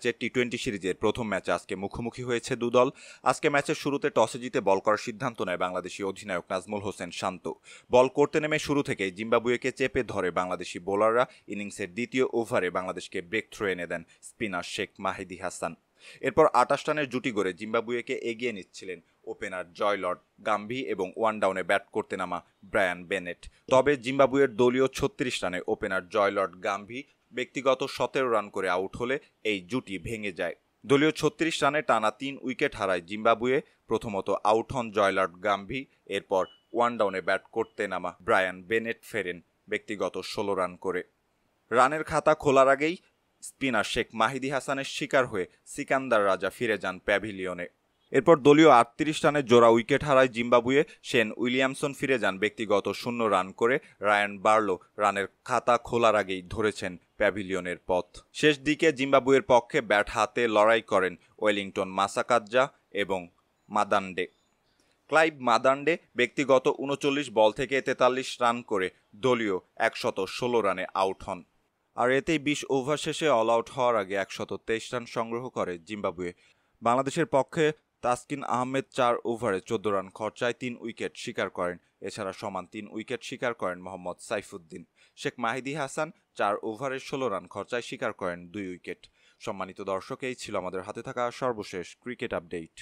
ম্যাচের টি-20 সিরিজের প্রথম ম্যাচে আজকে মুখোমুখি হয়েছে দুদল। আজকে ম্যাচের শুরুতে টসে জিতে বল করার সিদ্ধান্ত নেয় বাংলাদেশি অধিনায়ক নাজমুল হোসেন শান্ত। বল করতে নেমে শুরু থেকেই জিম্বাবুয়েকে চেপে ধরে বাংলাদেশি বোলাররা। ইনিংসের দ্বিতীয় ওভারে বাংলাদেশকে ব্রেক থ্রো এনে দেন স্পিনার শেখ মাহিদি হাসান। এরপর 28 রানের জুটি গড়ে জিম্বাবুয়েকে এগিয়ে নিচ্ছিলেন ওপেনার জয়লর্ড গাম্ভি এবং ওয়ান ডাউনে ব্যাট করতে নামা ব্রায়ান বেনেট। তবে জিম্বাবুয়ের দলীয় 36 রানে ওপেনার জয়লর্ড গাম্ভি ব্যক্তিগত 17 রান করে আউট হলে এই জুটি ভেঙে যায়। দলীয় 36 রানে টানা 3 উইকেট হারায় জিম্বাবুয়ে। প্রথমত আউট হন জয়লর্ড গাম্ভি, এরপর ওয়ান ডাউনে ব্যাট করতে নামা ব্রায়ান বেনেট ফেরেন ব্যক্তিগত 16 রান করে। রানের খাতা খোলার আগেই স্পিনার শেখ মাহিদি হাসানের শিকার হয়ে সিকান্দার রাজা ফিরে যান প্যাভিলিয়নে। এরপর দলীয় 38 রানে জোড়া উইকেট হারায় জিম্বাবুয়ে। শেন উইলিয়ামসন ফিরে যান ব্যক্তিগত 0 রান করে। রায়ান বার্লো রানের খাতা খোলার আগেই ধরেছেন প্যাভিলিয়নের পথ। শেষ দিকে জিম্বাবুয়ের পক্ষে ব্যাট হাতে লড়াই করেন ওয়েলিংটন মাসাকাজ্জা এবং মাদান্ডে। ক্লাইভ মাদান্ডে ব্যক্তিগত 39 বল থেকে 43 রান করে দলীয় 116 রানে আউট হন। আর এতেই 20 ওভার শেষে অল আউট হওয়ার আগে 123 রান সংগ্রহ করে জিম্বাবুয়ে। বাংলাদেশের পক্ষে তাসকিন আহমেদ 4 ওভারে 14 রান খরচায় 3 উইকেট শিকার করেন। এছাড়া সমান 3 উইকেট শিকার করেন মোহাম্মদ সাইফুদ্দিন। শেখ মাহিদি হাসান 4 ওভারে 16 রান খরচায় শিকার করেন 2 উইকেট। সম্মানিত দর্শক, এই ছিল আমাদের হাতে থাকা সর্বশেষ ক্রিকেট আপডেট।